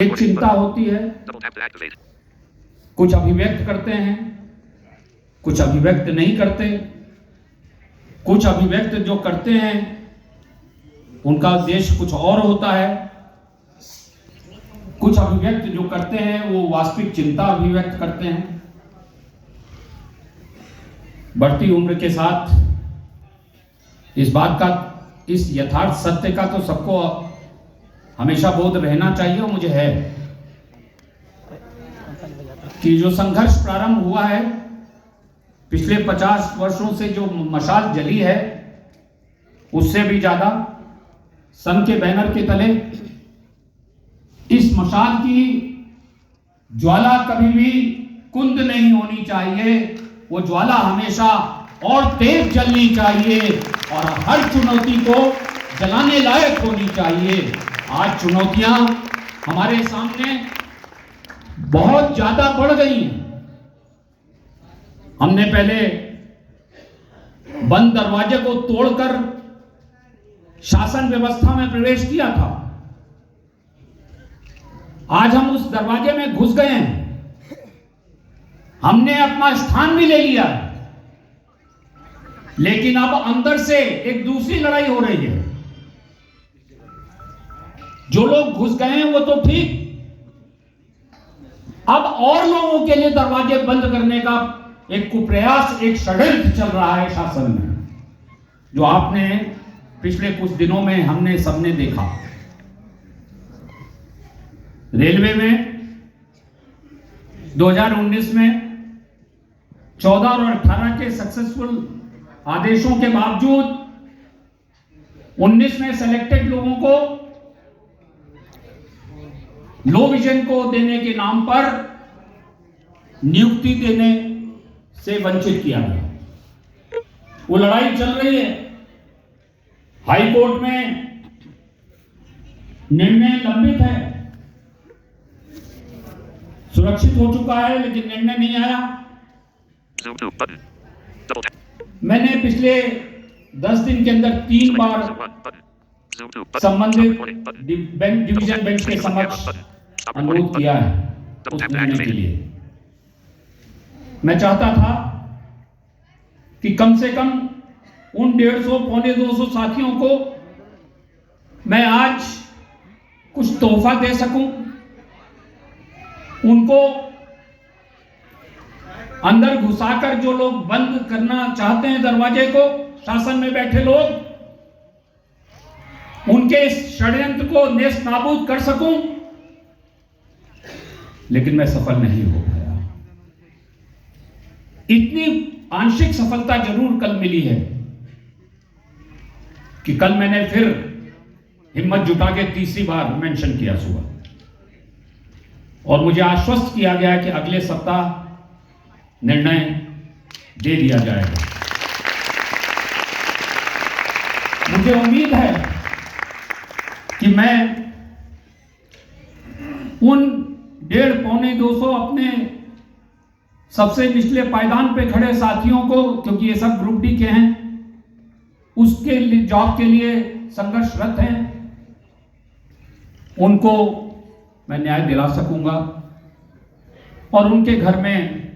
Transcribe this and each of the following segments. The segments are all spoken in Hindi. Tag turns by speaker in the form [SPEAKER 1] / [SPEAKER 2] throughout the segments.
[SPEAKER 1] एक चिंता होती है, कुछ अभिव्यक्त करते हैं, कुछ अभिव्यक्त नहीं करते। कुछ अभिव्यक्त जो करते हैं उनका उद्देश्य कुछ और होता है। कुछ अभिव्यक्त जो करते हैं वो वास्तविक चिंता अभिव्यक्त करते हैं। बढ़ती उम्र के साथ इस बात का, इस यथार्थ सत्य का तो सबको हमेशा बोध रहना चाहिए, और मुझे है कि जो संघर्ष प्रारंभ हुआ है पिछले 50 वर्षों से, जो मशाल जली है, उससे भी ज्यादा संघ के बैनर के तले इस मशाल की ज्वाला कभी भी कुंद नहीं होनी चाहिए। वो ज्वाला हमेशा और तेज जलनी चाहिए और हर चुनौती को जलाने लायक होनी चाहिए। आज चुनौतियां हमारे सामने बहुत ज्यादा बढ़ गई हैं। हमने पहले बंद दरवाजे को तोड़कर शासन व्यवस्था में प्रवेश किया था। आज हम उस दरवाजे में घुस गए हैं। हमने अपना स्थान भी ले लिया है, लेकिन अब अंदर से एक दूसरी लड़ाई हो रही है। जो लोग घुस गए हैं वो तो ठीक, अब और लोगों के लिए दरवाजे बंद करने का एक कुप्रयास, एक षड्यंत्र चल रहा है शासन में, जो आपने पिछले कुछ दिनों में हमने सबने देखा। रेलवे में 2019 में 14 और 18 के सक्सेसफुल आदेशों के बावजूद 19 में सेलेक्टेड लोगों को लो विजन को देने के नाम पर नियुक्ति देने से वंचित किया गया। वो लड़ाई चल रही है। हाई कोर्ट में निर्णय लंबित है, सुरक्षित हो चुका है, लेकिन निर्णय नहीं आया। मैंने पिछले 10 दिन के अंदर 3 बार संबंधित डिवीजन बेंच के समक्ष अनुरोध किया है उस निर्णय के लिए। मैं चाहता था कि कम से कम उन 150 पौने 200 साथियों को मैं आज कुछ तोहफा दे सकूं, उनको अंदर घुसाकर जो लोग बंद करना चाहते हैं दरवाजे को, शासन में बैठे लोग, उनके इस षड्यंत्र को नेस्त नाबूद कर सकूं, लेकिन मैं सफल नहीं हो पाया। इतनी आंशिक सफलता जरूर कल मिली है कि कल मैंने फिर हिम्मत जुटा के तीसरी बार मेंशन किया सुबह, और मुझे आश्वस्त किया गया कि अगले सप्ताह निर्णय दे दिया जाएगा। मुझे उम्मीद है कि मैं उन 150 पौने 200 अपने सबसे निचले पायदान पे खड़े साथियों को, क्योंकि ये सब ग्रुप डी के हैं, उसके लिए जॉब के लिए संघर्षरत हैं, उनको मैं न्याय दिला सकूंगा और उनके घर में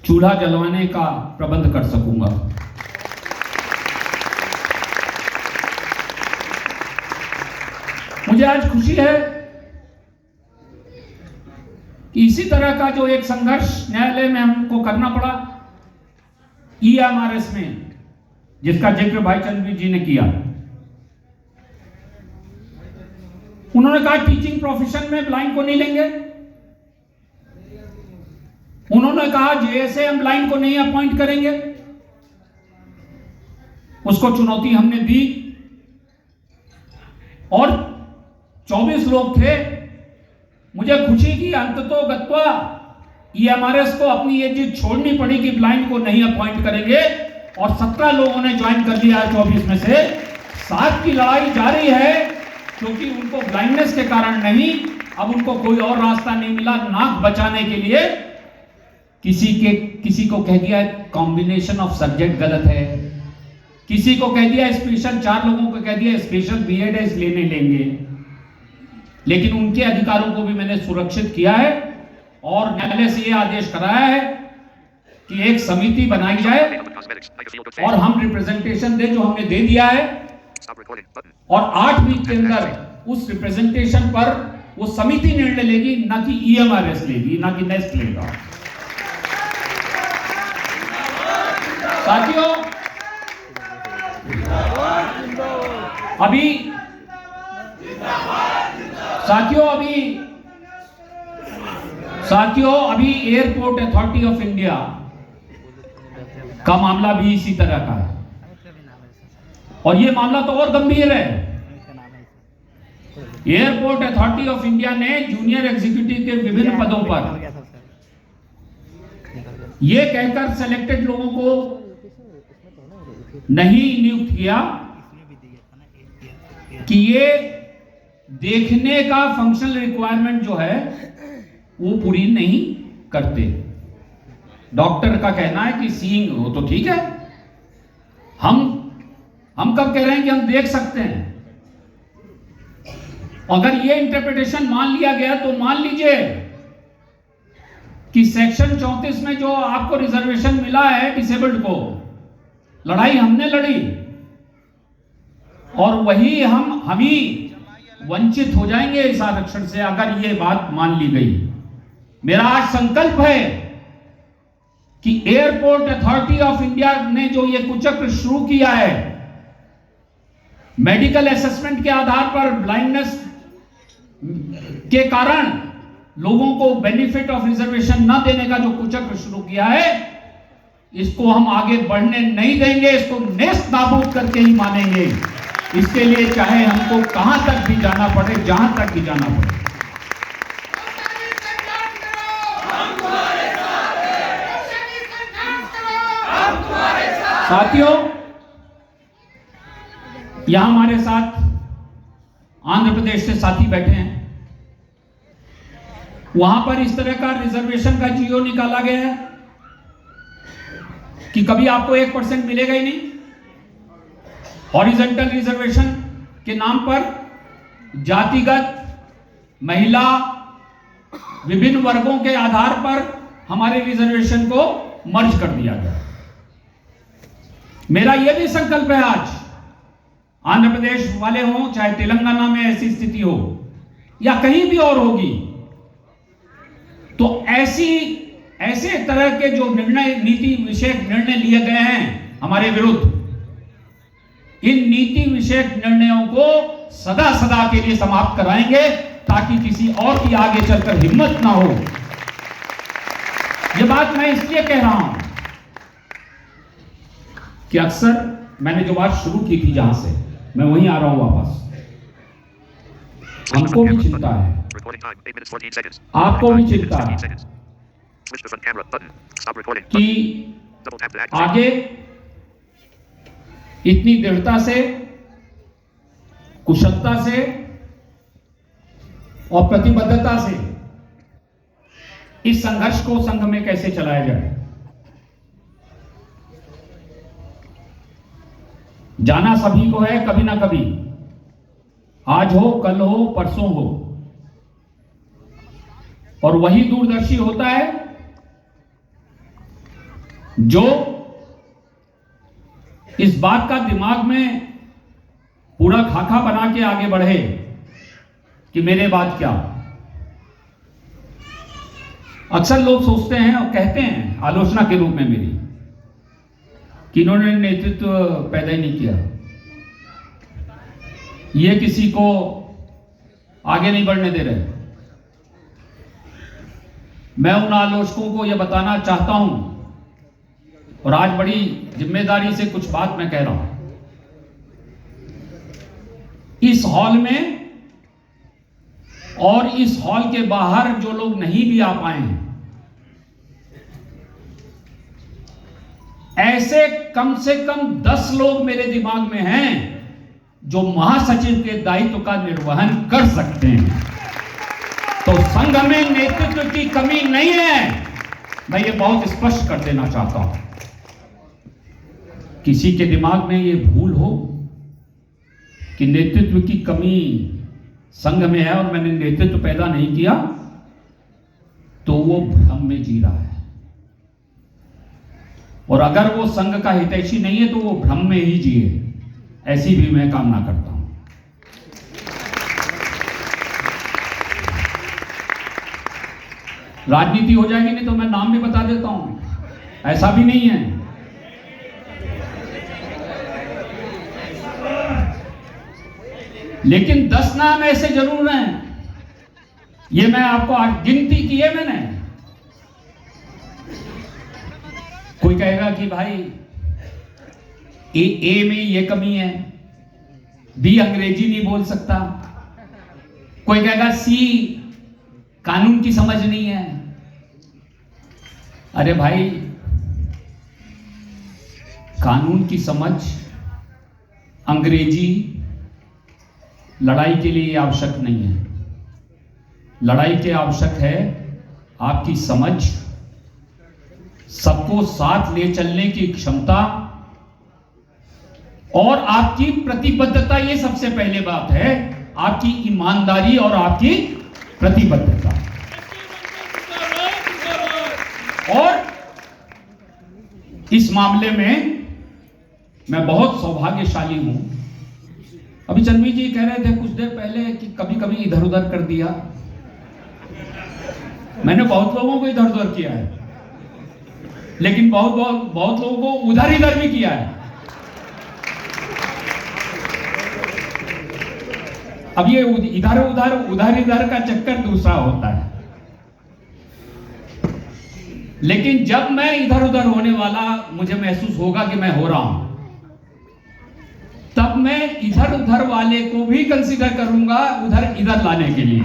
[SPEAKER 1] चूल्हा जलवाने का प्रबंध कर सकूंगा। मुझे आज खुशी है कि इसी तरह का जो एक संघर्ष न्यायालय में हमको करना पड़ा EMRS में, जिसका जिक्र भाई चंद्रवीर जी ने किया। उन्होंने कहा टीचिंग प्रोफेशन में ब्लाइंड को नहीं लेंगे। उन्होंने कहा JSA हम ब्लाइंड को नहीं अपॉइंट करेंगे। उसको चुनौती हमने दी और 24 लोग थे। मुझे खुशी की अंततोगत्वा EMRS को अपनी ये चीज छोड़नी पड़ी कि ब्लाइंड को नहीं अपॉइंट करेंगे, और 17 लोगों ने ज्वाइन कर लिया 24 में से। 7 की लड़ाई जारी है, क्योंकि उनको ब्लाइंडनेस के कारण नहीं, अब उनको कोई और रास्ता नहीं मिला नाक बचाने के लिए। किसी को कह दिया कॉम्बिनेशन ऑफ सब्जेक्ट गलत है, किसी को कह दिया स्पेशल, 4 लोगों को कह दिया स्पेशल BEd है इसलिए नहीं लेंगे। लेकिन उनके अधिकारों को भी मैंने सुरक्षित किया है और न्यायालय से यह आदेश कराया है कि एक समिति बनाई जाए और हम रिप्रेजेंटेशन दें, जो हमने दे दिया है, और 8 वीक के अंदर उस रिप्रेजेंटेशन पर वो समिति निर्णय लेगी, ना कि EMRS लेगी, ना कि नेस्ट लेगा। साथियों अभी एयरपोर्ट अथॉरिटी ऑफ इंडिया का मामला भी इसी तरह का है, और ये मामला तो और गंभीर है। एयरपोर्ट अथॉरिटी ऑफ इंडिया ने जूनियर एग्जीक्यूटिव के विभिन्न पदों पर यह कहकर सेलेक्टेड लोगों को नहीं नियुक्त किया कि ये देखने का फंक्शनल रिक्वायरमेंट जो है वो पूरी नहीं करते। डॉक्टर का कहना है कि सीइंग, वो तो ठीक है, हम कब कह रहे हैं कि हम देख सकते हैं। अगर ये इंटरप्रिटेशन मान लिया गया तो मान लीजिए कि सेक्शन 34 में जो आपको रिजर्वेशन मिला है डिसेबल्ड को, लड़ाई हमने लड़ी और वही हम ही वंचित हो जाएंगे इस आरक्षण से, अगर ये बात मान ली गई। मेरा आज संकल्प है कि एयरपोर्ट अथॉरिटी ऑफ इंडिया ने जो ये कुचक्र शुरू किया है, मेडिकल असेसमेंट के आधार पर ब्लाइंडनेस के कारण लोगों को बेनिफिट ऑफ रिजर्वेशन न देने का जो कुचक्र शुरू किया है, इसको हम आगे बढ़ने नहीं देंगे, इसको नेस्त नाबूद करके ही मानेंगे। इसके लिए चाहे हमको कहां तक भी जाना पड़े, जहां तक भी जाना पड़े। साथियों, यहां हमारे साथ आंध्र प्रदेश से साथी बैठे हैं। वहां पर इस तरह का रिजर्वेशन का जीओ निकाला गया है कि कभी आपको 1% मिलेगा ही नहीं। हॉरिजॉन्टल रिजर्वेशन के नाम पर जातिगत, महिला, विभिन्न वर्गों के आधार पर हमारे रिजर्वेशन को मर्ज कर दिया गया। मेरा यह भी संकल्प है, आज आंध्र प्रदेश वाले हों, चाहे तेलंगाना में ऐसी स्थिति हो या कहीं भी और होगी, तो ऐसे तरह के जो निर्णय, नीति विषयक निर्णय लिए गए हैं हमारे विरुद्ध, इन नीति विषयक निर्णयों को सदा सदा के लिए समाप्त कराएंगे, ताकि किसी और की आगे चलकर हिम्मत ना हो। यह बात मैं इसलिए कह रहा हूं कि अक्सर मैंने जो बात शुरू की थी, जहां से मैं वहीं आ रहा हूं वापस। हमको भी चिंता है, आपको भी चिंता है कि आगे इतनी दृढ़ता से, कुशलता से और प्रतिबद्धता से इस संघर्ष को संघ में कैसे चलाया जाए। जाना सभी को है, कभी ना कभी, आज हो, कल हो, परसों हो, और वही दूरदर्शी होता है जो इस बात का दिमाग में पूरा खाका बना के आगे बढ़े कि मेरे बाद क्या। अक्सर लोग सोचते हैं और कहते हैं आलोचना के रूप में मेरी, कि इन्होंने नेतृत्व पैदा ही नहीं किया, ये किसी को आगे नहीं बढ़ने दे रहे। मैं उन आलोचकों को यह बताना चाहता हूं, और आज बड़ी जिम्मेदारी से कुछ बात मैं कह रहा हूं। इस हॉल में और इस हॉल के बाहर जो लोग नहीं भी आ पाए हैं, ऐसे कम से कम 10 लोग मेरे दिमाग में हैं जो महासचिव के दायित्व का निर्वहन कर सकते हैं। तो संघ में नेतृत्व की कमी नहीं है, मैं ये बहुत स्पष्ट कर देना चाहता हूं। किसी के दिमाग में ये भूल हो कि नेतृत्व की कमी संघ में है और मैंने नेतृत्व पैदा नहीं किया, तो वो भ्रम में जी रहा है। और अगर वो संघ का हितैषी नहीं है तो वो भ्रम में ही जिए, ऐसी भी मैं कामना करता हूं। राजनीति हो जाएगी नहीं तो मैं नाम भी बता देता हूं, ऐसा भी नहीं है। लेकिन 10 नाम ऐसे जरूर हैं, ये मैं आपको आज गिनती की है मैंने। कोई कहेगा कि भाई ए में ये कमी है, बी अंग्रेजी नहीं बोल सकता, कोई कहेगा सी कानून की समझ नहीं है। अरे भाई, कानून की समझ, अंग्रेजी लड़ाई के लिए आवश्यक नहीं है। लड़ाई के आवश्यक है आपकी समझ, सबको साथ ले चलने की क्षमता और आपकी प्रतिबद्धता। ये सबसे पहले बात है, आपकी ईमानदारी और आपकी प्रतिबद्धता। और इस मामले में मैं बहुत सौभाग्यशाली हूं। अभी चंद्रवीर जी कह रहे थे कुछ देर पहले कि कभी कभी इधर उधर कर दिया। मैंने बहुत लोगों को इधर उधर किया है, लेकिन बहुत लोगों को उधर इधर भी किया है। अब ये उधर इधर का चक्कर दूसरा होता है। लेकिन जब मैं इधर उधर होने वाला मुझे महसूस होगा कि मैं हो रहा हूं, तब मैं इधर उधर वाले को भी कंसीडर करूंगा उधर इधर लाने के लिए।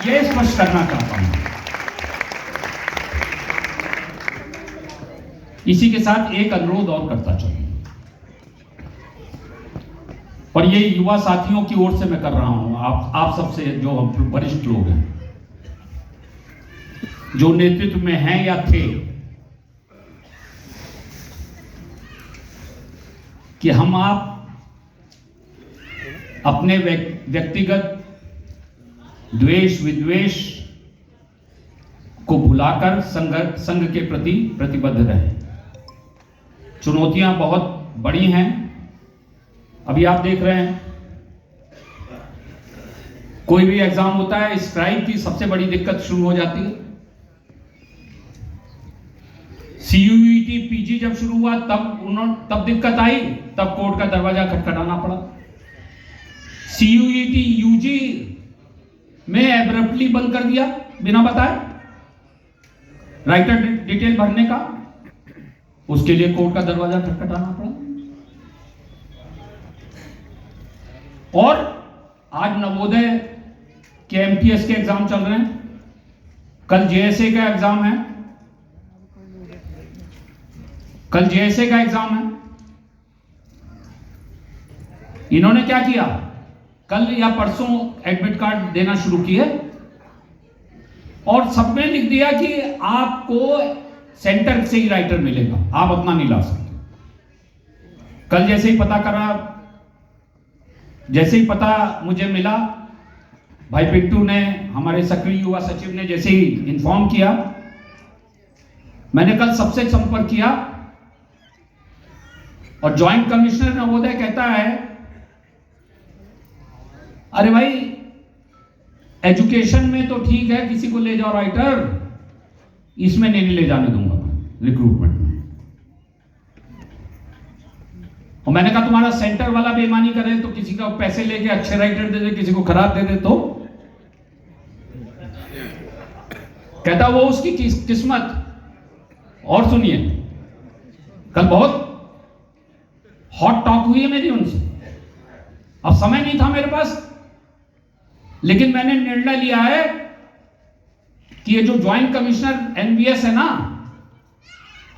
[SPEAKER 1] ये स्पष्ट करना चाहता हूं। इसी के साथ एक अनुरोध और करता चलूं, और ये युवा साथियों की ओर से मैं कर रहा हूं, आप सबसे, जो वरिष्ठ लोग हैं, जो नेतृत्व में हैं या थे, कि हम आप अपने व्यक्तिगत द्वेष विद्वेष को भुलाकर संघ के प्रति प्रतिबद्ध रहें। चुनौतियां बहुत बड़ी हैं। अभी आप देख रहे हैं, कोई भी एग्जाम होता है, स्क्राइब की सबसे बड़ी दिक्कत शुरू हो जाती है। CUET PG जब शुरू हुआ तब दिक्कत आई, तब कोर्ट का दरवाजा खटखटाना पड़ा। CUET UG में एब्रप्टली बंद कर दिया बिना बताए राइटर डिटेल भरने का, उसके लिए कोर्ट का दरवाजा खटखटाना पड़ा। और आज नवोदय के MTS के एग्जाम चल रहे हैं, कल JSA का एग्जाम है, कल JSA का एग्जाम है। इन्होंने क्या किया, कल या परसों एडमिट कार्ड देना शुरू किए और सब में लिख दिया कि आपको सेंटर से ही राइटर मिलेगा, आप अपना नहीं ला सकते। कल जैसे ही पता मुझे मिला, भाई पिंटू ने, हमारे सक्रिय युवा सचिव ने जैसे ही इन्फॉर्म किया, मैंने कल सबसे संपर्क किया और ज्वाइंट कमिश्नर नवोदय कहता है, अरे भाई एजुकेशन में तो ठीक है, किसी को ले जाओ राइटर, इसमें नहीं ले जाने दूंगा रिक्रूटमेंट में। और मैंने कहा तुम्हारा सेंटर वाला बेईमानी करे तो किसी का पैसे लेके अच्छे राइटर दे दे, किसी को खराब दे दे, तो कहता वो उसकी किस्मत। और सुनिए, कल बहुत हॉट टॉक हुई है मेरी उनसे। अब समय नहीं था मेरे पास, लेकिन मैंने निर्णय लिया है कि ये जो ज्वाइंट कमिश्नर NVS है ना,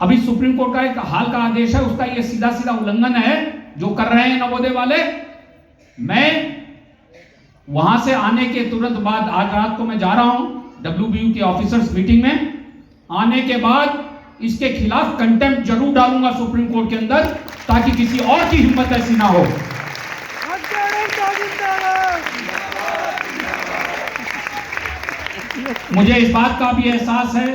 [SPEAKER 1] अभी सुप्रीम कोर्ट का एक हाल का आदेश है, उसका ये सीधा सीधा उल्लंघन है जो कर रहे हैं नवोदय वाले। मैं वहां से आने के तुरंत बाद, आज रात को मैं जा रहा हूं WBU की ऑफिसर्स मीटिंग में, आने के बाद इसके खिलाफ कंटेम्प्ट जरूर डालूंगा सुप्रीम कोर्ट के अंदर, ताकि किसी और की हिम्मत ऐसी ना हो। मुझे इस बात का भी एहसास है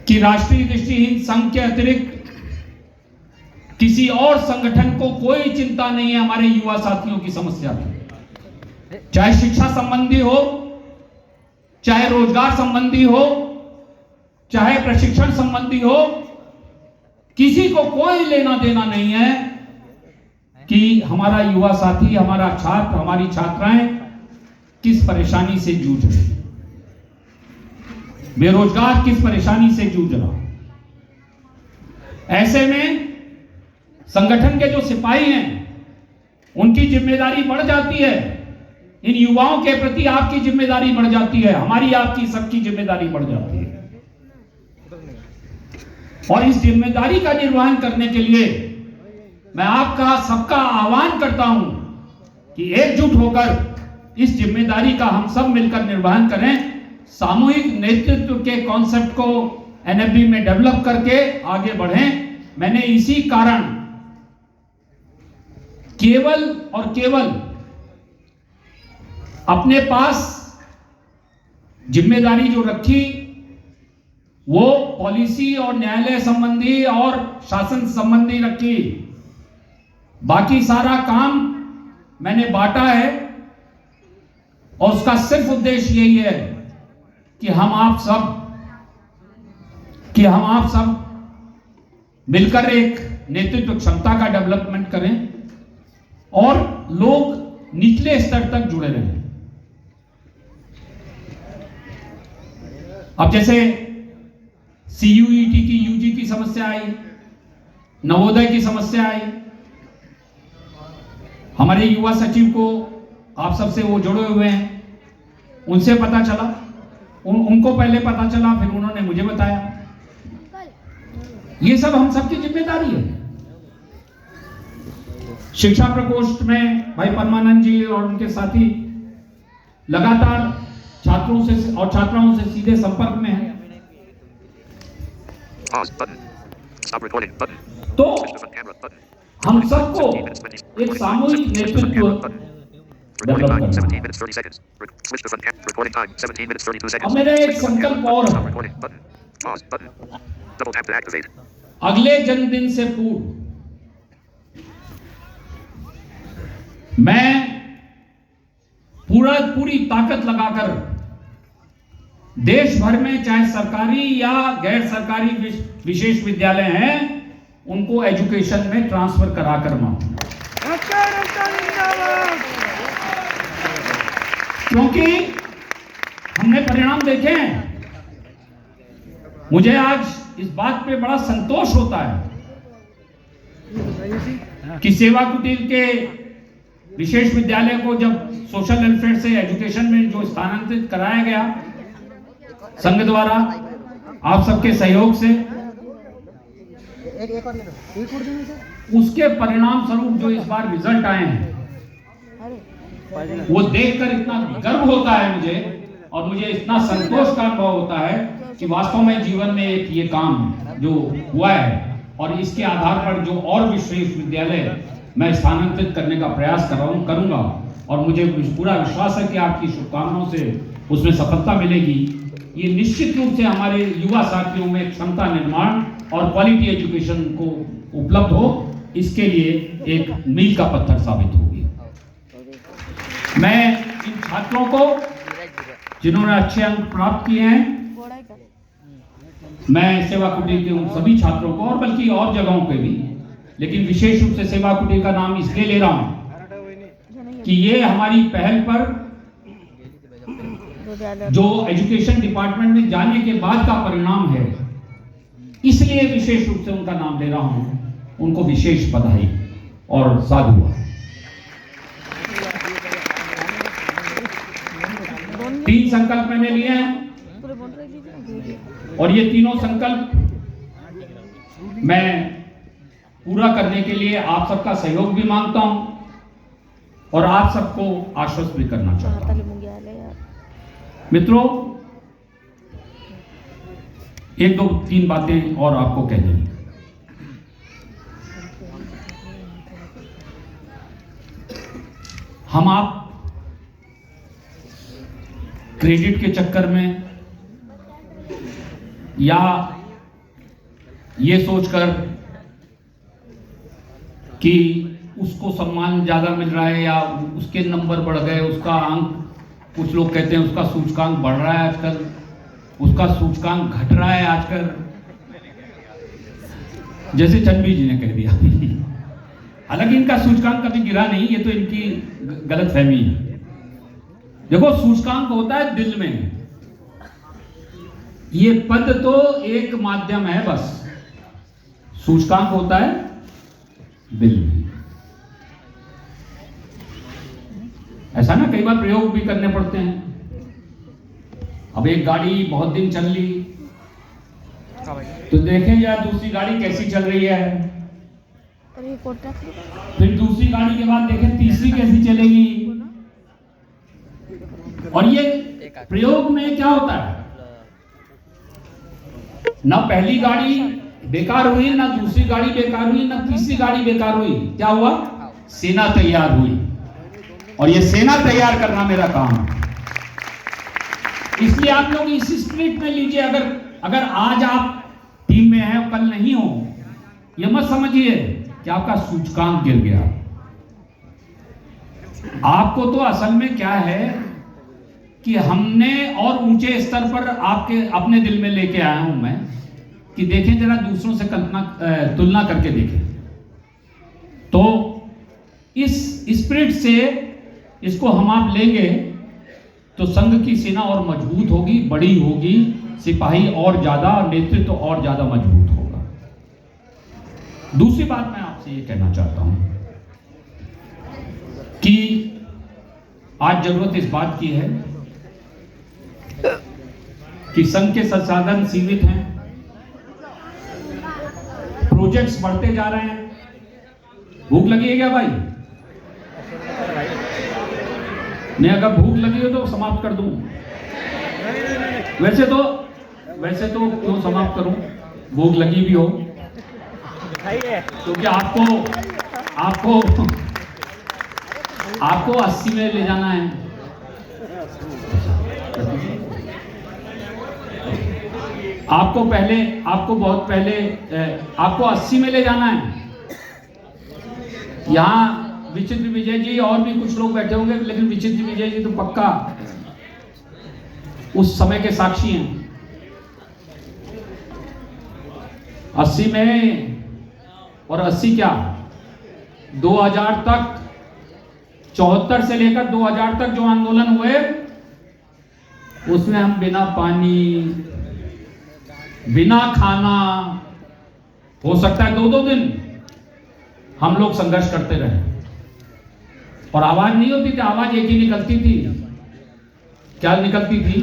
[SPEAKER 1] कि राष्ट्रीय दृष्टिहीन संघ के अतिरिक्त किसी और संगठन को कोई चिंता नहीं है हमारे युवा साथियों की समस्या की, चाहे शिक्षा संबंधी हो, चाहे रोजगार संबंधी हो, चाहे प्रशिक्षण संबंधी हो। किसी को कोई लेना देना नहीं है कि हमारा युवा साथी, हमारा छात्र, हमारी छात्राएं किस परेशानी से जूझ रहे, बेरोजगार किस परेशानी से जूझ रहा। ऐसे में संगठन के जो सिपाही हैं उनकी जिम्मेदारी बढ़ जाती है, इन युवाओं के प्रति आपकी जिम्मेदारी बढ़ जाती है, हमारी आपकी सबकी जिम्मेदारी बढ़ जाती है। और इस जिम्मेदारी का निर्वहन करने के लिए मैं आपका सबका आह्वान करता हूं कि एकजुट होकर इस जिम्मेदारी का हम सब मिलकर निर्वहन करें, सामूहिक नेतृत्व के कॉन्सेप्ट को एनएफबी में डेवलप करके आगे बढ़ें। मैंने इसी कारण केवल और केवल अपने पास जिम्मेदारी जो रखी वो पॉलिसी और न्यायालय संबंधी और शासन संबंधी रखी, बाकी सारा काम मैंने बांटा है और उसका सिर्फ उद्देश्य यही है कि हम आप सब मिलकर एक नेतृत्व क्षमता का डेवलपमेंट करें और लोग निचले स्तर तक जुड़े रहें। अब जैसे सीयूईटी की यूजी की समस्या आई, नवोदय की समस्या आई, हमारे युवा सचिव को आप सबसे वो जुड़े हुए हैं, उनसे पता चला, उनको पहले पता चला, फिर उन्होंने मुझे बताया। ये सब हम सबकी जिम्मेदारी है। शिक्षा प्रकोष्ठ में भाई परमानंद जी और उनके साथी लगातार छात्रों से और छात्राओं से सीधे संपर्क में हैं। तो हम सबको एक सामूहिक नेतृत्व डेवलप करना। अब मेरा एक संकल्प और है, अगले जन्मदिन से पूर्व मैं पूरी ताकत लगाकर देश भर में चाहे सरकारी या गैर सरकारी विशेष विद्यालय हैं उनको एजुकेशन में ट्रांसफर कराकर मांगूंगा, क्योंकि हमने परिणाम देखे हैं। मुझे आज इस बात पे बड़ा संतोष होता है कि सेवा कुटीर के विशेष विद्यालय को जब सोशल वेलफेयर से एजुकेशन में जो स्थानांतरित कराया गया संघ द्वारा आप सबके सहयोग से, उसके परिणाम स्वरूप जो इस बार रिजल्ट आए हैं वो देखकर इतना गर्व होता है मुझे, और मुझे इतना संतोष का अनुभव होता है कि वास्तव में जीवन में एक ये काम जो हुआ है और इसके आधार पर जो और विशेष विद्यालय मैं स्थानांतरित करने का प्रयास करूंगा, और मुझे पूरा विश्वास है कि आपकी शुभकामनाओं से उसमें सफलता मिलेगी। ये निश्चित रूप से हमारे युवा साथियों में क्षमता निर्माण और क्वालिटी एजुकेशन को उपलब्ध हो, इसके लिए एक मील का पत्थर साबित होगी। मैं इन छात्रों को जिन्होंने अच्छे अंक प्राप्त किए हैं, मैं सेवा कुटीर के उन सभी छात्रों को और बल्कि और जगहों पे भी, लेकिन विशेष रूप से सेवा कुटीर का नाम इसलिए ले रहा हूं कि ये हमारी पहल पर जो एजुकेशन डिपार्टमेंट में जाने के बाद का परिणाम है, इसलिए विशेष रूप से उनका नाम ले रहा हूं। उनको विशेष बधाई और साधुवाद। 3 संकल्प मैंने लिए हैं और ये तीनों संकल्प मैं पूरा करने के लिए आप सबका सहयोग भी मांगता हूं और आप सबको आश्वस्त भी करना चाहता हूं। मित्रों, 1 2 3 बातें और आपको कहनी है। हम आप क्रेडिट के चक्कर में या ये सोचकर कि उसको सम्मान ज्यादा मिल रहा है या उसके नंबर बढ़ गए, उसका अंक, कुछ लोग कहते हैं उसका सूचकांक बढ़ रहा है आजकल, उसका सूचकांक घट रहा है आजकल, जैसे चंबी जी ने कह दिया। हालांकि इनका सूचकांक कभी गिरा नहीं, ये तो इनकी गलतफहमी है। देखो, सूचकांक होता है दिल में, ये पद तो एक माध्यम है बस, सूचकांक होता है दिल में। ऐसा ना कई बार प्रयोग भी करने पड़ते हैं। अब एक गाड़ी बहुत दिन चल ली तो देखें यार दूसरी गाड़ी कैसी चल रही है, फिर दूसरी गाड़ी के बाद देखें तीसरी कैसी चलेगी। और ये प्रयोग में क्या होता है, ना पहली गाड़ी बेकार हुई, ना दूसरी गाड़ी बेकार हुई, ना तीसरी गाड़ी बेकार हुई, क्या हुआ, सेना तैयार हुई। और ये सेना तैयार करना मेरा काम है। इसलिए आप लोग इस स्पिरिट में लीजिए। अगर आज आप टीम में हैं और कल नहीं हो, ये मत समझिए कि आपका सूचकांक गिर गया। आपको तो असल में क्या है कि हमने और ऊंचे स्तर पर आपके अपने दिल में लेके आया हूं मैं कि देखें जरा दूसरों से तुलना करके देखें। तो इस स्पिरिट से इसको हम आप लेंगे तो संघ की सेना और मजबूत होगी, बड़ी होगी, सिपाही और ज्यादा, नेतृत्व और ज्यादा मजबूत होगा। दूसरी बात मैं आपसे ये कहना चाहता हूं कि आज जरूरत इस बात की है कि संघ के संसाधन सीमित हैं, प्रोजेक्ट्स बढ़ते जा रहे हैं। भूख लगी है क्या भाई? नहीं, अगर भूख लगी हो तो समाप्त कर दूं। वैसे तो क्यों समाप्त करूं, भूख लगी भी हो, क्योंकि आपको 80 में ले जाना है। आपको बहुत पहले आपको 80 में ले जाना है। यहाँ विचित्र विजय जी और भी कुछ लोग बैठे होंगे, लेकिन विचित्र विजय जी तो पक्का उस समय के साक्षी हैं। 80 में और 80 क्या 2000 तक, 74 से लेकर 2000 तक जो आंदोलन हुए उसमें हम बिना पानी, बिना खाना, हो सकता है 2-2 दिन हम लोग संघर्ष करते रहे। और आवाज नहीं होती थी, आवाज एक ही निकलती थी। क्या निकलती थी?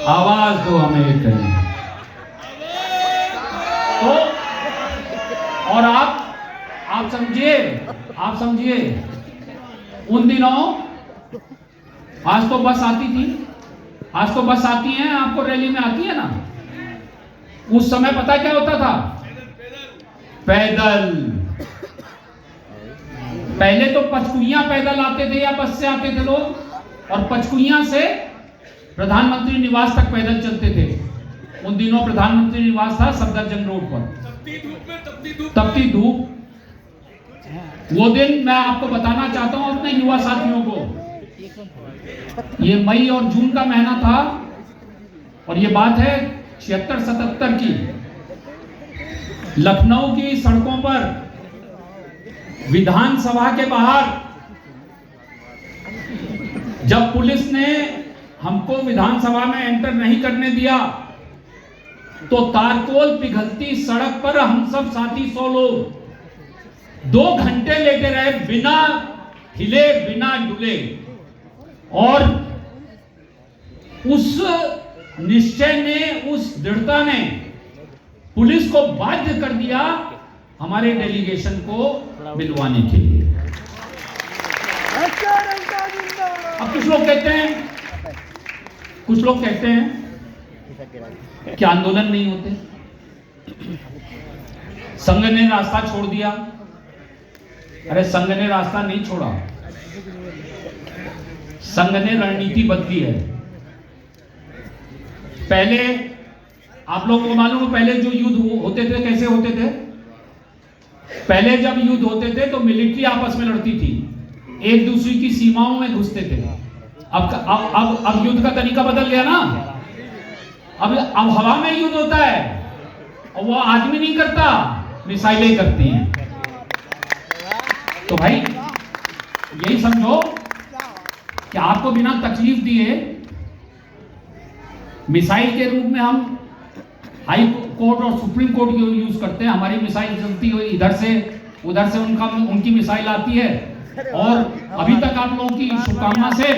[SPEAKER 1] आवाज तो हमें एक करनी। तो और आप समझिए उन दिनों, आज तो बस आती थी, आज तो बस आती हैं, आपको रैली में आती है ना। उस समय पता क्या होता था? पैदल। पहले तो पचकुइयां पैदल आते थे या बस से आते थे लोग, और पचकुइयां से प्रधानमंत्री निवास तक पैदल चलते थे। उन दिनों प्रधानमंत्री निवास था सफदरजंग रोड पर, तपती धूप। वो दिन मैं आपको बताना चाहता हूं अपने युवा साथियों को, ये मई और जून का महीना था और ये बात है 76-77 की। लखनऊ की सड़कों पर, विधानसभा के बाहर, जब पुलिस ने हमको विधानसभा में एंटर नहीं करने दिया तो तारकोल पिघलती सड़क पर हम सब साथी 100 लोग 2 घंटे लेटे रहे, बिना हिले, बिना डुले। और उस निश्चय ने, उस दृढ़ता ने पुलिस को बाध्य कर दिया हमारे डेलीगेशन को मिलवाने के लिए। अब कुछ लोग कहते हैं कि आंदोलन नहीं होते, संघ ने रास्ता छोड़ दिया। अरे संघ ने रास्ता नहीं छोड़ा, संघ ने रणनीति बदली है। पहले आप लोगों को मालूम है, पहले जो युद्ध होते थे कैसे होते थे? पहले जब युद्ध होते थे तो मिलिट्री आपस में लड़ती थी, एक दूसरे की सीमाओं में घुसते थे। अब युद्ध का तरीका बदल गया ना। अब हवा में युद्ध होता है और वो आदमी नहीं करता, मिसाइलें करती हैं। तो भाई यही समझो कि आपको बिना तकलीफ दिए मिसाइल के रूप में हम हाई कोर्ट और सुप्रीम कोर्ट की यूज करते हैं। हमारी मिसाइल चलती हुई इधर से उधर से उनकी मिसाइल आती है, और अभी तक आप लोगों की शुभकामना से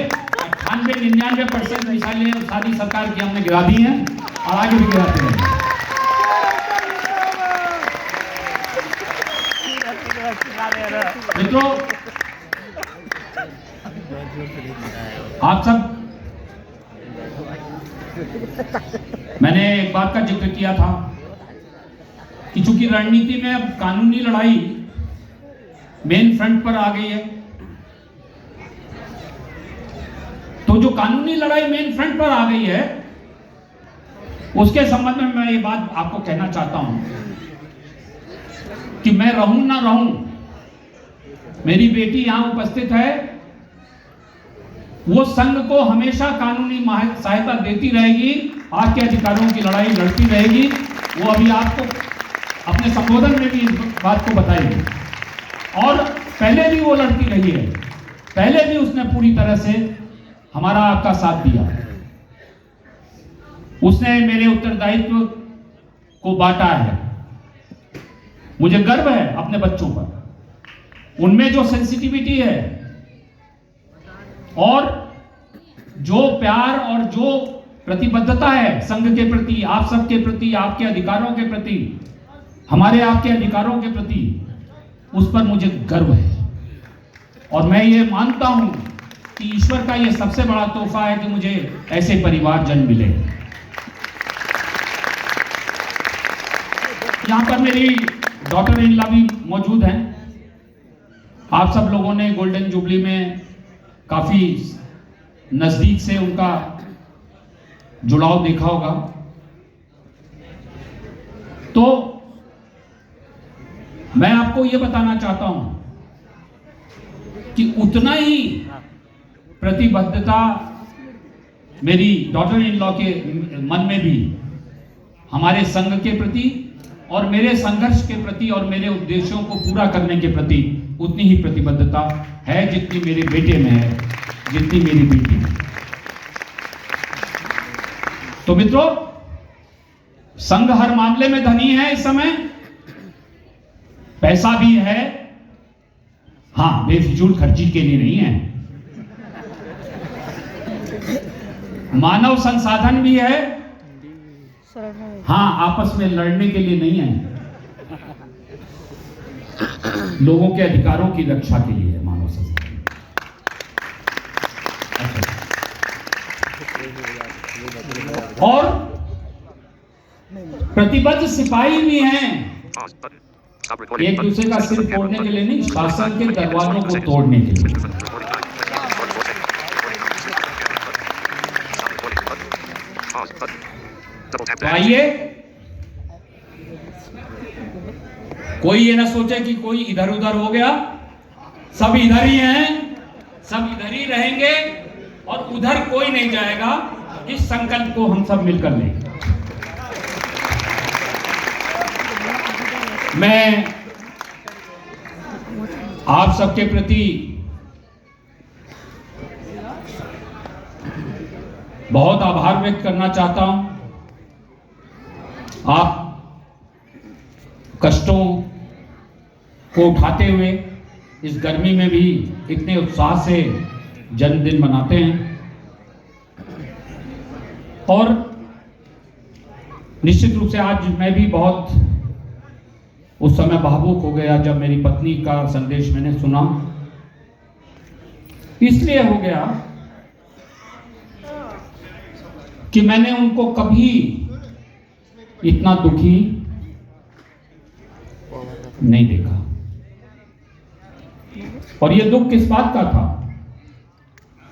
[SPEAKER 1] 98-99% मिसाइलें सारी सरकार की हमने गिरा दी हैं और आगे भी गिराते हैं। मित्रों, आप सब, मैंने एक बात का जिक्र किया था कि चूंकि रणनीति में अब कानूनी लड़ाई मेन फ्रंट पर आ गई है, तो जो कानूनी लड़ाई मेन फ्रंट पर आ गई है उसके संबंध में मैं ये बात आपको कहना चाहता हूं कि मैं रहूं ना रहूं, मेरी बेटी यहां उपस्थित है, वो संघ को हमेशा कानूनी सहायता देती रहेगी, आपके अधिकारों की लड़ाई लड़ती रहेगी। वो अभी आपको अपने संबोधन में भी इस बात को बताएगी, और पहले भी वो लड़ती रही है, पहले भी उसने पूरी तरह से हमारा आपका साथ दिया। उसने मेरे उत्तरदायित्व को बांटा है। मुझे गर्व है अपने बच्चों पर, उनमें जो सेंसिटिविटी है और जो प्यार और जो प्रतिबद्धता है संघ के प्रति, आप सबके प्रति, आपके अधिकारों के प्रति, हमारे आपके अधिकारों के प्रति, उस पर मुझे गर्व है। और मैं ये मानता हूं कि ईश्वर का ये सबसे बड़ा तोहफा है कि मुझे ऐसे परिवारजन मिले। यहां पर मेरी डॉटर इन लॉ भी मौजूद हैं। आप सब लोगों ने गोल्डन जुबली में काफी नजदीक से उनका जुड़ाव देखा होगा। तो मैं आपको यह बताना चाहता हूं कि उतना ही प्रतिबद्धता मेरी डॉटर इन लॉ के मन में भी हमारे संघ के प्रति और मेरे संघर्ष के प्रति और मेरे उद्देश्यों को पूरा करने के प्रति उतनी ही प्रतिबद्धता है जितनी मेरे बेटे में है, जितनी मेरी बेटी में। तो मित्रों, संघ हर मामले में धनी है इस समय, पैसा भी है, हां बेफिजूल खर्ची के लिए नहीं है, मानव संसाधन भी है, हां आपस में लड़ने के लिए नहीं है, लोगों के अधिकारों की रक्षा के लिए है मानव संसाधन। और प्रतिबद्ध सिपाही भी हैं, एक दूसरे का सिर तोड़ने के लिए नहीं, शासन के दरवाजों को तोड़ने के लिए। तो आइए, कोई ये ना सोचे कि कोई इधर उधर हो गया, सब इधर ही हैं, सब इधर ही रहेंगे और उधर कोई नहीं जाएगा। इस संकल्प को हम सब मिलकर लें। मैं आप सबके प्रति बहुत आभार व्यक्त करना चाहता हूं। आप कष्टों को उठाते हुए इस गर्मी में भी इतने उत्साह से जन्मदिन मनाते हैं, और निश्चित रूप से आज मैं भी बहुत उस समय भावुक हो गया जब मेरी पत्नी का संदेश मैंने सुना। इसलिए हो गया कि मैंने उनको कभी इतना दुखी नहीं देखा। और यह दुख किस बात का था?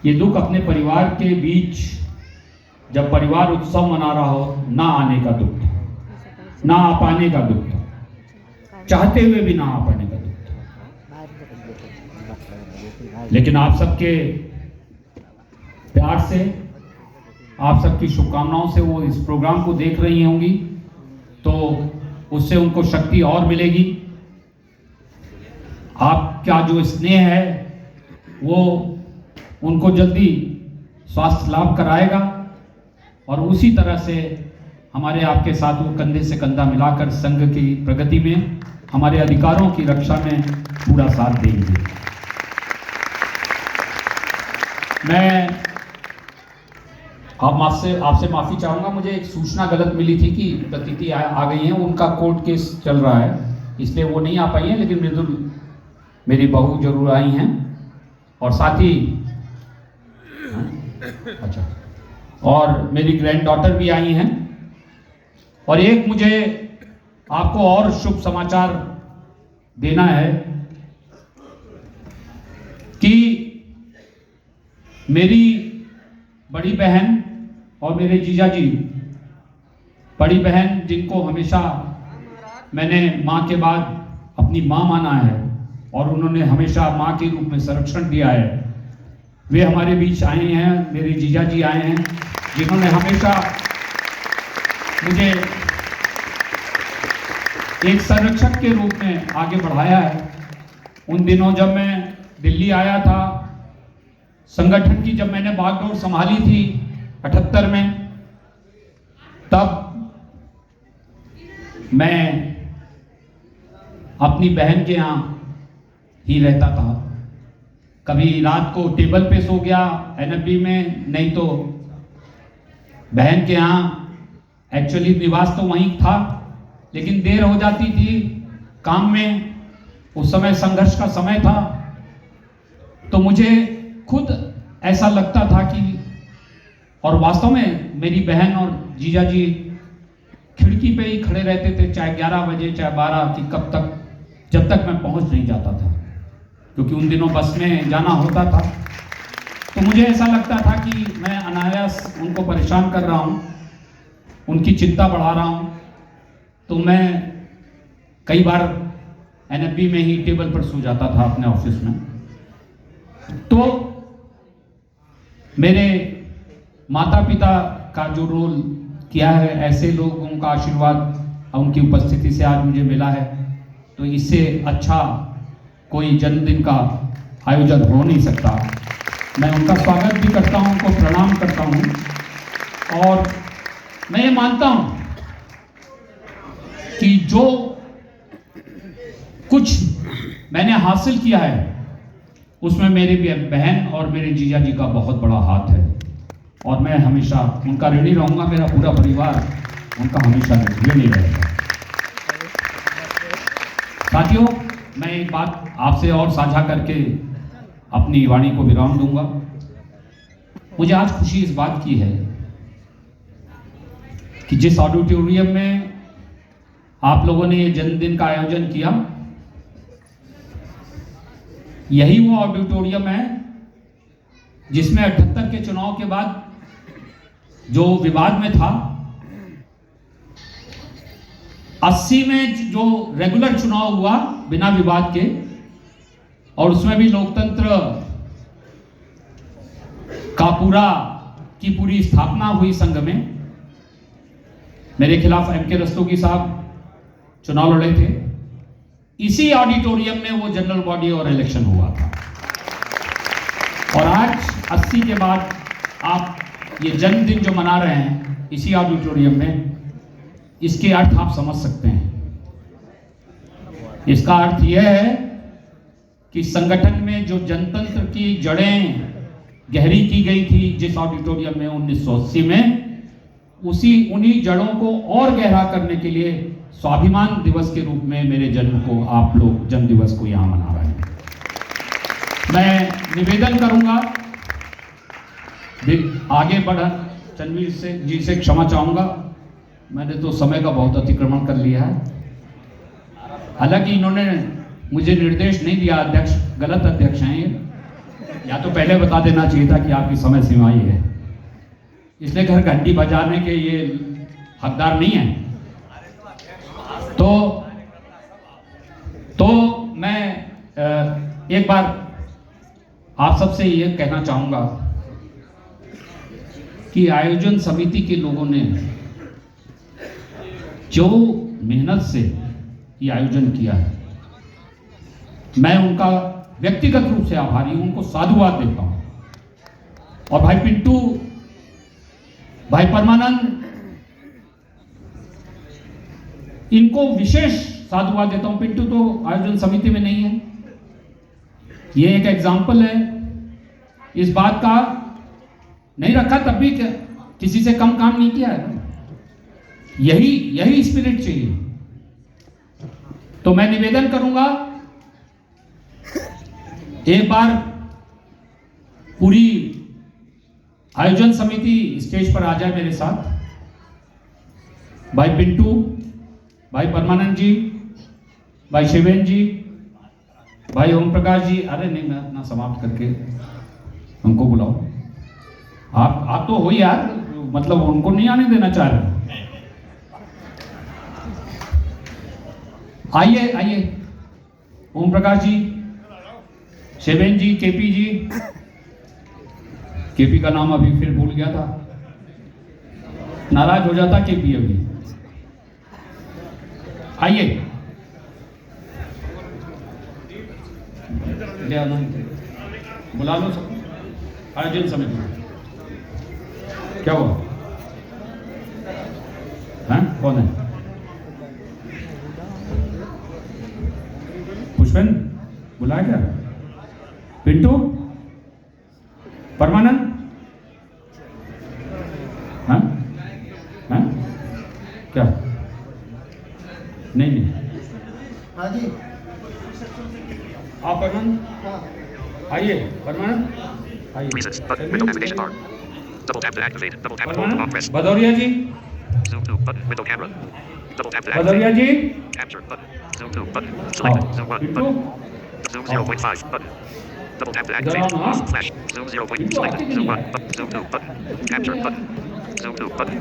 [SPEAKER 1] ये दुख अपने परिवार के बीच, जब परिवार उत्सव मना रहा हो, ना आने का दुख था, ना आ पाने का दुख था, चाहते हुए भी ना आ पाने का दुख था। लेकिन आप सबके प्यार से, आप सबकी शुभकामनाओं से वो इस प्रोग्राम को देख रही होंगी, तो उससे उनको शक्ति और मिलेगी। आपका जो स्नेह है वो उनको जल्दी स्वास्थ्य लाभ कराएगा, और उसी तरह से हमारे आपके साथ वो कंधे से कंधा मिलाकर संघ की प्रगति में, हमारे अधिकारों की रक्षा में पूरा साथ देंगे। मैं आपसे माफी चाहूंगा, मुझे एक सूचना गलत मिली थी कि प्रतीति आ गई हैं, उनका कोर्ट केस चल रहा है, इसलिए वो नहीं आ पाई हैं, लेकिन मृदुल मेरी बहू जरूर आई हैं, और साथ ही अच्छा, और मेरी ग्रैंड डॉटर भी आई हैं। और एक मुझे आपको और शुभ समाचार देना है कि मेरी बड़ी बहन और मेरे जीजा जी, बड़ी बहन जिनको हमेशा मैंने माँ के बाद अपनी माँ माना है और उन्होंने हमेशा माँ के रूप में संरक्षण दिया है, वे हमारे बीच आए हैं। मेरे जीजा जी आए हैं जिन्होंने हमेशा मुझे एक संरक्षक के रूप में आगे बढ़ाया है। उन दिनों जब मैं दिल्ली आया था, संगठन की जब मैंने बागडोर संभाली थी 78 में, तब मैं अपनी बहन के यहाँ ही रहता था। कभी रात को टेबल पे सो गया NFB में, नहीं तो बहन के यहाँ, एक्चुअली निवास तो वहीं था, लेकिन देर हो जाती थी काम में। उस समय संघर्ष का समय था, तो मुझे खुद ऐसा लगता था कि, और वास्तव में मेरी बहन और जीजा जी खिड़की पे ही खड़े रहते थे, चाहे 11 बजे चाहे 12, कि कब तक, जब तक मैं पहुंच नहीं जाता था, क्योंकि उन दिनों बस में जाना होता था। तो मुझे ऐसा लगता था कि मैं अनायास उनको परेशान कर रहा हूँ, उनकी चिंता बढ़ा रहा हूँ। तो मैं कई बार NFB में ही टेबल पर सो जाता था अपने ऑफिस में। तो मेरे माता पिता का जो रोल किया है, ऐसे लोगों का आशीर्वाद उनकी उपस्थिति से आज मुझे मिला है, तो इससे अच्छा कोई जन्मदिन का आयोजन हो नहीं सकता। मैं उनका स्वागत भी करता हूं, उनको प्रणाम करता हूं, और मैं ये मानता हूं कि जो कुछ मैंने हासिल किया है उसमें मेरी बहन और मेरे जीजा जी का बहुत बड़ा हाथ है, और मैं हमेशा उनका ऋणी रहूंगा। मेरा पूरा परिवार उनका हमेशा ऋणी रहेगा। साथियों, मैं एक बात आपसे और साझा करके अपनी वाणी को विराम दूंगा। मुझे आज खुशी इस बात की है कि जिस ऑडिटोरियम में आप लोगों ने ये जन्मदिन का आयोजन किया, यही वो ऑडिटोरियम है जिसमें 78 के चुनाव के बाद जो विवाद में था, 80 में जो रेगुलर चुनाव हुआ बिना विवाद के, और उसमें भी लोकतंत्र का पूरी स्थापना हुई संघ में। मेरे खिलाफ MK रस्तोगी साहब चुनाव लड़े थे, इसी ऑडिटोरियम में वो जनरल बॉडी और इलेक्शन हुआ था। और आज 80 के बाद आप ये जन्मदिन जो मना रहे हैं इसी ऑडिटोरियम में, इसके अर्थ आप समझ सकते हैं। इसका अर्थ यह है कि संगठन में जो जनतंत्र की जड़ें गहरी की गई थी जिस ऑडिटोरियम में 1980 में, उन्हीं जड़ों को और गहरा करने के लिए स्वाभिमान दिवस के रूप में मेरे जन्म को, आप लोग जन्म दिवस को यहां मना रहे हैं। मैं निवेदन करूंगा, आगे बढ़ा चंद्रवीर जी से क्षमा चाहूंगा, मैंने तो समय का बहुत अतिक्रमण कर लिया है। हालांकि इन्होंने मुझे निर्देश नहीं दिया, अध्यक्ष गलत अध्यक्ष हैं ये, या तो पहले बता देना चाहिए था कि आपकी समय सीमा ये है, इसलिए घर घंटी बजाने के ये हकदार नहीं है। तो मैं एक बार आप सबसे ये कहना चाहूंगा कि आयोजन समिति के लोगों ने जो मेहनत से ये आयोजन किया है, मैं उनका व्यक्तिगत रूप से आभारी हूं, उनको साधुवाद देता हूं। और भाई पिंटू, भाई परमानंद, इनको विशेष साधुवाद देता हूं। पिंटू तो आयोजन समिति में नहीं है, ये एक एग्जाम्पल है इस बात का। नहीं रखा तब भी किसी से कम काम नहीं किया है, यही स्पिरिट चाहिए। तो मैं निवेदन करूंगा, एक बार पूरी आयोजन समिति स्टेज पर आ जाए मेरे साथ। भाई पिंटू, भाई परमानंद जी, भाई शिवेन जी, भाई ओम प्रकाश जी। अरे नहीं, मैं अपना समाप्त करके हमको बुलाओ। आप तो हो यार, मतलब उनको नहीं आने देना चाह रहे। आइए ओम प्रकाश जी, शिवेन जी, केपी जी। केपी का नाम अभी फिर भूल गया था, नाराज हो जाता केपी अभी। आइए, ले आना, बुला लो सब। आयोजन समिति क्या हुआ? हैं? कौन है? पुष्पन बुलाया क्या? पिंटू, परमानंद, हाँ हाँ क्या? नहीं
[SPEAKER 2] हाँ जी,
[SPEAKER 1] आप परमानंद आइए, परमानंद आइए।
[SPEAKER 3] Presets button. Window activation bar. Double tap to activate. Double tap to hold on press.
[SPEAKER 1] Bhadauria ji,
[SPEAKER 3] Zoom to button. Window camera. Double tap to
[SPEAKER 1] Bhadauria
[SPEAKER 3] activate.
[SPEAKER 1] Ji,
[SPEAKER 3] Capture button. Zoom to button. Select. Zoom 1
[SPEAKER 1] Pintu,
[SPEAKER 3] button. Zoom 0.5 button. Double tap to activate. Flash. Zoom 0. Select. Zoom 1 button. Zoom 2 button. Capture button. Zoom 2 button.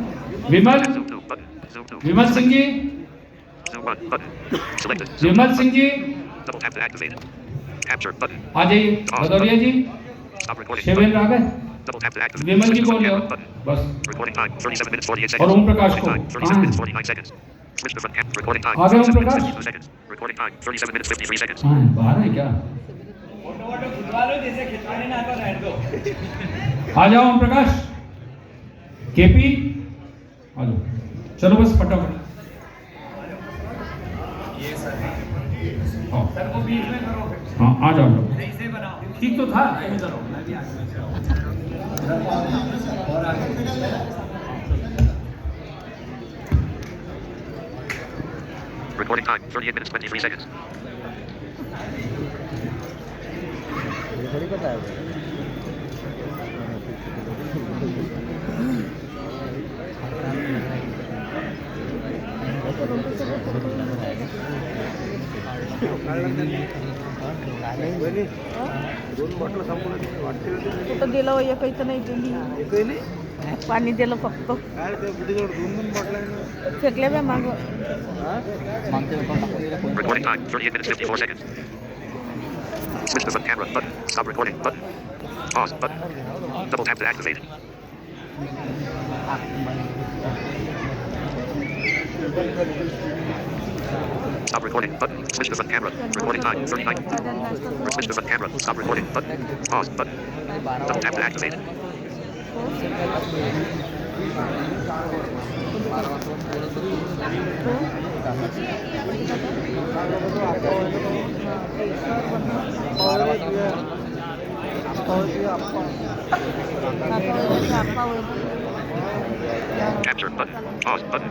[SPEAKER 1] Vimal,
[SPEAKER 3] Zoom 2 button. Zoom 2.
[SPEAKER 1] Vimal Singh ji,
[SPEAKER 3] Zoom 1 button. Selected. Zoom
[SPEAKER 1] Vimal Singh ji,
[SPEAKER 3] Double tap to activate. Capture button.
[SPEAKER 1] आ जाइए। भदौरिया जी,
[SPEAKER 3] Stop recording.
[SPEAKER 1] शिवेन आ गए।
[SPEAKER 3] Double tap to activate.
[SPEAKER 1] Vimal ji
[SPEAKER 3] Switch to
[SPEAKER 1] को ले आओ
[SPEAKER 3] front camera button.
[SPEAKER 1] बस।
[SPEAKER 3] Recording time 37 minutes 48
[SPEAKER 1] और
[SPEAKER 3] seconds.
[SPEAKER 1] ओम प्रकाश को
[SPEAKER 3] Recording time 37
[SPEAKER 1] कहाँ
[SPEAKER 3] minutes
[SPEAKER 1] है?
[SPEAKER 3] 49 seconds. Switch to front camera. Recording time
[SPEAKER 1] आ गए ओम
[SPEAKER 3] 37 minutes
[SPEAKER 1] प्रकाश?
[SPEAKER 3] 52 seconds. Recording time 37 minutes 53 seconds.
[SPEAKER 1] कहाँ है? बाहर है क्या? आ जाओ ओम प्रकाश, केपी आ जाओ, चलो बस फटाफट। सर को बीच में करो। हाँ आ जाओ, ऐसे बनाओ, ठीक तो था।
[SPEAKER 3] Recording time 38 minutes 23 seconds.
[SPEAKER 4] कुठं दिलं हो, एकही नाही दिली, पाणी दिलं फक्त, फेकले बे माग.
[SPEAKER 3] Recording time 38 minutes 54 seconds. Switch to front camera button. Stop recording button. Pause button. Double tap to activate. Stop recording button. Switch to front camera. Recording time 39. Switch to front camera. Stop recording button. Pause button. Double tap to activate. Capture button. Pause button.